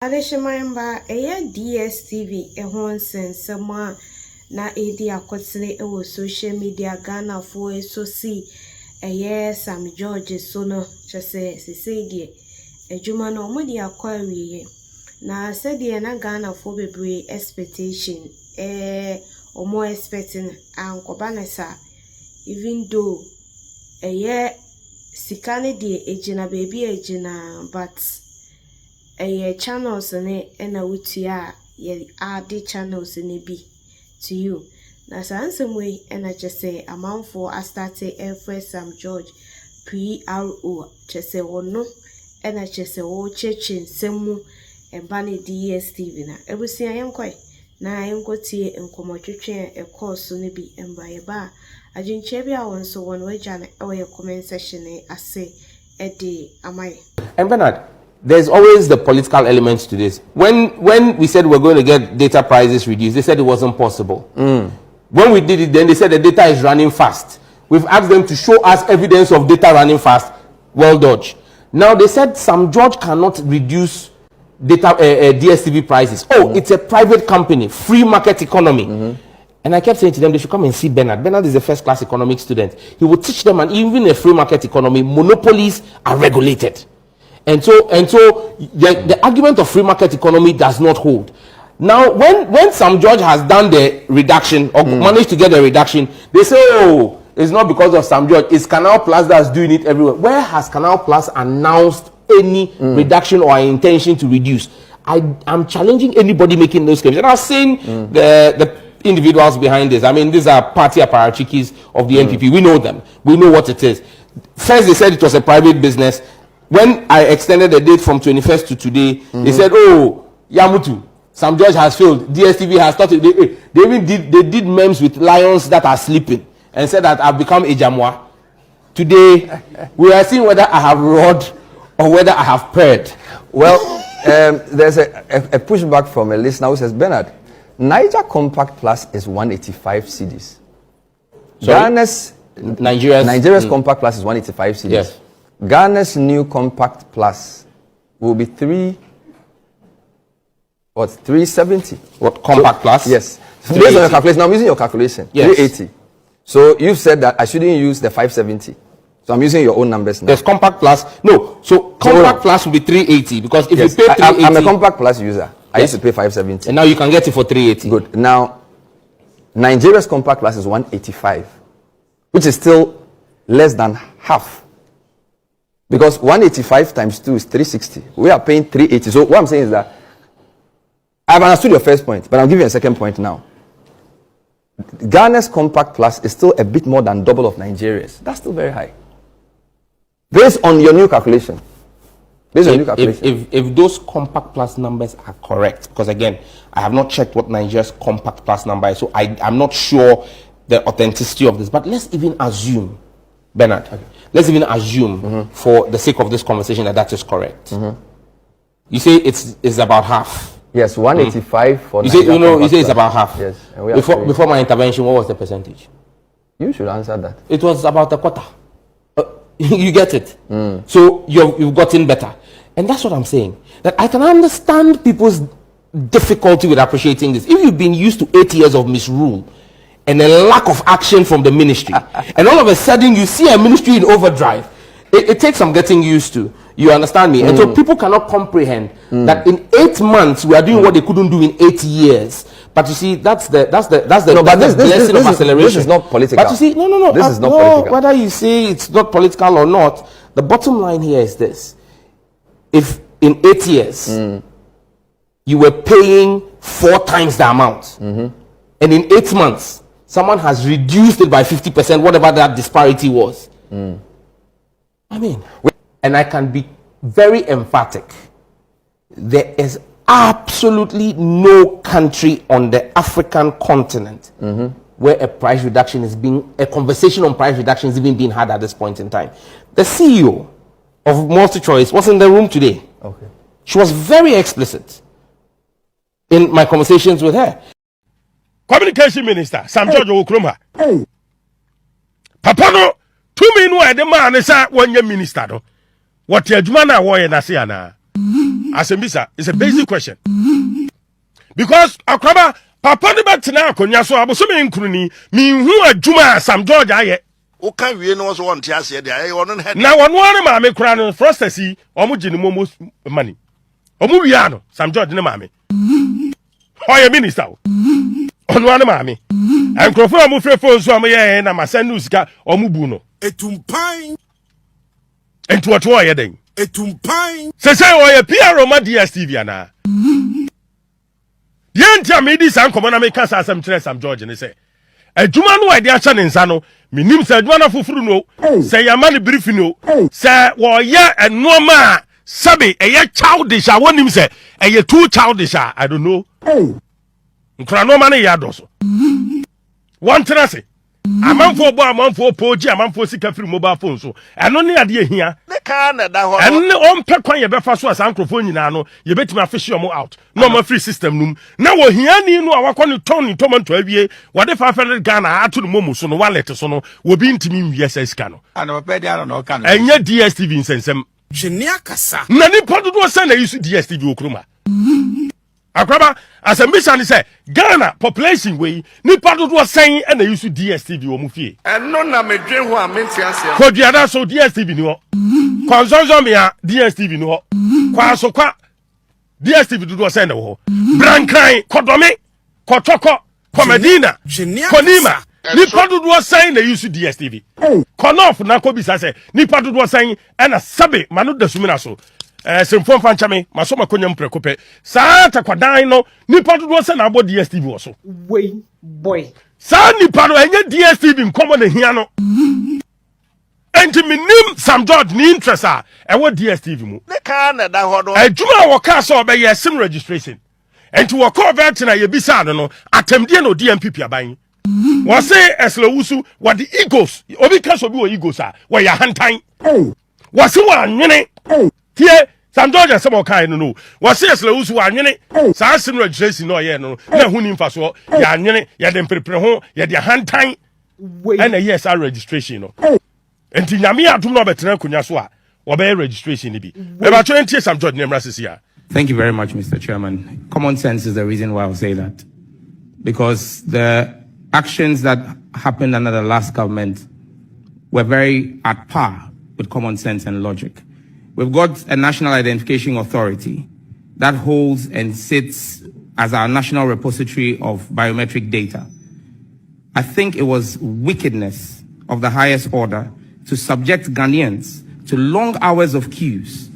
Adeshimayamba DSTV ehon sensema na edi akotene ewo social media Ghana for so see Sam George so no chese sesedi ejuma no omodi akwawiye na said na Ghana for bebre expectation omo expecting ankobanesa even though sikane die ejina baby ejina but channels ne na wutia ye add channels ne bi to you na sansem we na just say amount for I started every Sam George PRO just say wono na just say wo cheche nsemu eba ne DSTV na ebusia yenkwai na yenkotie enkomotwetwe course ne bi emba ye ba ajinche bi a won so won waja na e comment section ne ase ede amai. And Bernard, there's always the political elements to this. When we said we're going to get data prices reduced, they said it wasn't possible. When we did it, then they said the data is running fast. We've asked them to show us evidence of data running fast. Well dodged. Now they said Sam George cannot reduce data DSTV prices. Oh, it's a private company, free market economy. And I kept saying to them, they should come and see Bernard. Bernard is a first-class economics student. He will teach them, and even in a free market economy, monopolies are regulated. And so the argument of free market economy does not hold. Now, when Sam George has done the reduction or managed to get a reduction, they say, oh, it's not because of Sam George. It's Canal Plus that's doing it everywhere. Where has Canal Plus announced any reduction or intention to reduce? I'm challenging anybody making those claims. And I was saying the individuals behind this. I mean, these are party apparatchiks of the NPP. We know them. We know what it is. First, they said it was a private business. When I extended the date from 21st to today, they said, oh, Yamutu, Sam George has failed. DSTV has started. They even did memes with lions that are sleeping and said that I've become a Jamwa. Today, we are seeing whether I have roared or whether I have purred. Well, there's a pushback from a listener who says, Bernard, Niger Compact Plus is 185 cedis. Nigeria's Compact Plus is 185 cedis. Yes. Ghana's new Compact Plus will be 370. What, Compact Plus? Yes. So based on your calculation, now I'm using your calculation. Yes. 380. So you said that I shouldn't use the 570. So I'm using your own numbers now. There's Compact Plus. No. So Compact Plus will be 380 because if you pay 380, I'm a Compact Plus user. I used to pay 570. And now you can get it for 380. Good. Now, Nigeria's Compact Plus is 185, which is still less than half. Because 185 times 2 is 360. We are paying 380. So what I'm saying is that I've understood your first point, but I'll give you a second point now. Ghana's Compact Plus is still a bit more than double of Nigeria's. That's still very high. Based on your new calculation. If those Compact Plus numbers are correct, because again, I have not checked what Nigeria's Compact Plus number is, so I'm not sure the authenticity of this. But let's even assume, Bernard, let's even assume for the sake of this conversation that is correct. You say it's about half. Yes, 185 for you say it's about half. Yes. Before my intervention, what was the percentage? You should answer that. It was about a quarter. You get it. So you've gotten better. And that's what I'm saying. That I can understand people's difficulty with appreciating this. If you've been used to 8 years of misrule and a lack of action from the ministry, and all of a sudden you see a ministry in overdrive, it takes some getting used to. You understand me? And so people cannot comprehend that in 8 months we are doing what they couldn't do in 8 years. But you see, that's the blessing of acceleration. This is not political. But you see, no. This is not political. Whether you say it's not political or not, the bottom line here is this: if in 8 years you were paying 4 times the amount, and in 8 months someone has reduced it by 50%, whatever that disparity was. I mean, and I can be very emphatic. There is absolutely no country on the African continent where a price reduction is a conversation on price reduction is even being had at this point in time. The CEO of MultiChoice was in the room today. Okay. She was very explicit in my conversations with her. Communication Minister Sam George Okrumah. Hey. Papa no, 2 men were the man is 1 year minister. What your man are na say ana. Asembisa, it's a basic question. Because akraba papa ne betena akonya so aboso me nkruni me hu adwuma Sam George aye. O kan wie no so won te ase de aye wono head. Na wono ane ma me kura no frostasi omo gini momo money. Omo wia no Sam George ne ma me. Oye minister. Ono ane ma me. Enkrofo amu frɛ phone so amu ye na masan news ka omu bu no. Etumpan. Enti what wo ye den? Etumpan. Se oye PR ma DSTV ana. Yenti amedi san komo na me ka sa asem kire Sam George ne se. Adwuma no ide acha ne nsa no, minim se adwuma na fofuru no. Se yama ne brief no. Se wo ye enoma sabe eye childish a wonim se eye too childish I don't know. Nkra no ma ne ya doso. One tenase. Amanfo bo amanfo poji amanfo sika free mobile phone so. Eno ne ade ehia. Ne ka na da ho. Enne on pe kwan ye befa so asa nkrofo nyina no, ye betimi afish yo out. No ma free system num. Na wo hia ni no awakọ ne ton ni tomanto awie. Wade 500 Ghana atu no momu so no wallet so no, wo bi ntimi nwie sika no. Ana pe dia no kan. Enye DSTV nsensem. Hwenia kasa. Na ni pododo se na yisu DSTV okruma. Akraba asembisa ni say Ghana population we ni padodo sen na yisu DSTV o mu fie. Eno na medwen ho a menti ase. Kodiada so DSTV ni ho. Konzonzo ya DSTV ni ho. Kwa so kwa DSTV dodo sen na ho. Brankran kodome kotoko komedina konima ni padodo sen na yisu DSTV. Konof na ko bisa say ni padodo sen na sabe manu dasumina so. Simfon fanchame masoma konya mprekope sa takwadan no nipa dodo se na abo DSTV wo so Wey boy. sa nipa no enye DSTV nkomo na hia no enti minim Sam George ni interest a ewo DSTV mu Ne ka na da ho do. adwuma wo ka so obeye sim registration enti wo call vet na ye bisa no atemdie no DMPP aban wo se esle wusu wo the egos obi ka so bi wo egos a wo ya hantan wo se wo anwene tie Sam George some kind no was seriously who anwene sa sim registration no ye no na hu ni mfa so ya anwene ya de mprepre ho ya de hantan and a yes our registration no enti nyame adum no betena kunya so a obey registration ni bi e ba 20 Sam George nemra sisia. Thank you very much, Mr. Chairman. Common sense is the reason why I'll say that. Because the actions that happened under the last government were very at par with common sense and logic. We've got a national identification authority that holds and sits as our national repository of biometric data. I think it was wickedness of the highest order to subject Ghanaians to long hours of queues,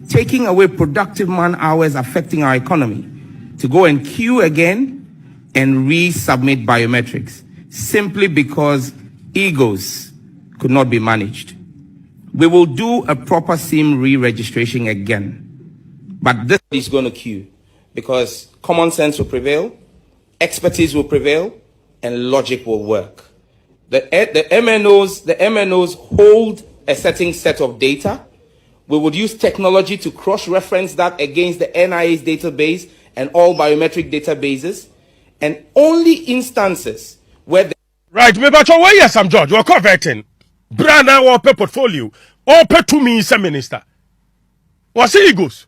taking away productive man hours affecting our economy, to go and queue again and resubmit biometrics, simply because egos could not be managed. We will do a proper SIM re-registration again. But this is going to queue because common sense will prevail, expertise will prevail, and logic will work. The MNOs hold a certain set of data. We would use technology to cross-reference that against the NIA's database and all biometric databases, and only instances where the Right, me bacho where yes Sam George, we converting. Brana or portfolio or pay to me some minister. Was it egos?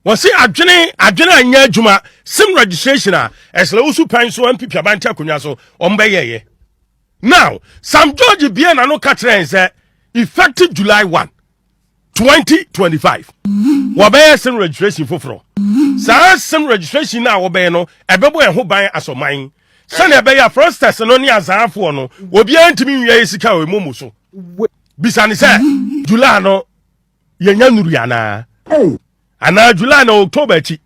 Was it adwene anya adwuma sim registration as la usu pan so MPP abanta kunya so ombeyeye. Now, Sam George bia na no catch say effective July 1, 2025. Wabeye sim registration foforo. Sa sim registration na wabeye no ebebo en ho ban asoman. Sani ebeye first test no ni azanfo no obi antimi nwie sika we momu so. Bisani say July no yenya nuru yana. Ana July no October chi.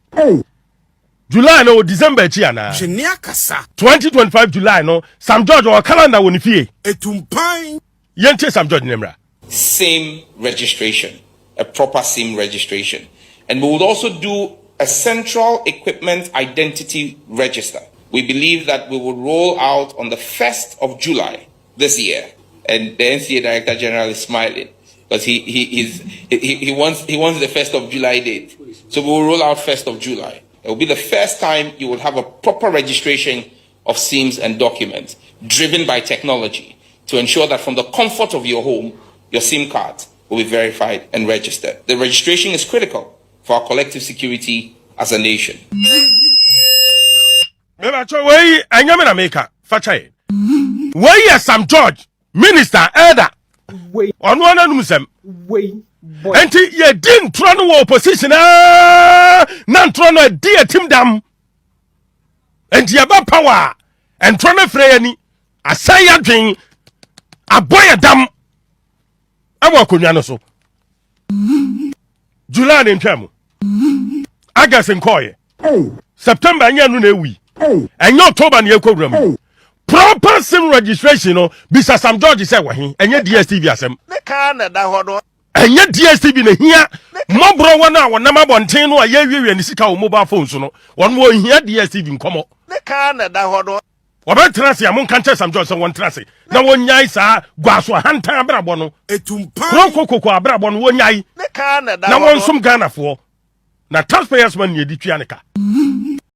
July no December chi ana. 2025 July no Sam George or calendar woni fie. Etumpan. Yente Sam George nemra. SIM registration, a proper SIM registration. And we would also do a central equipment identity register. We believe that we will roll out on the 1st of July this year. And the NCA Director General is smiling because he wants the 1st of July date. So we will roll out 1st of July. It will be the first time you will have a proper registration of SIMs and documents driven by technology to ensure that from the comfort of your home, your SIM card will be verified and registered. The registration is critical for our collective security as a nation. Mebacho wey anyame na meka fachae. Wey Sam George minister elder. Wey Onu ana numsem. wey boy. Enti ye din tro no opposition na ntro no di etim dam. Enti ye ba power entro no frɛ ani asai adwen aboy dam. Awa konwa no so. July ntwam. August nkoye. September anya no na ewi. Enyo October na ekowura mu. Proper sim registration no bisa Sam George say wahin enye DSTV asem. Ne ka na da hɔ no. Enye DSTV na hia mobro wana wonam abonten no aye wiwe ni sika wo mobile phone so no. Won wo hia DSTV nkomo. Ne ka na da hɔ no. Wabɛtena se amon kanche Sam George so wontra se. Na wonyai saa gwaso hantan abrabɔ no. Etumpan. Kokoko abrabɔ no wonyai. Ne ka na da hɔ Na no. wonsum Ghana fo. Na taxpayers man ye di twa ne ka.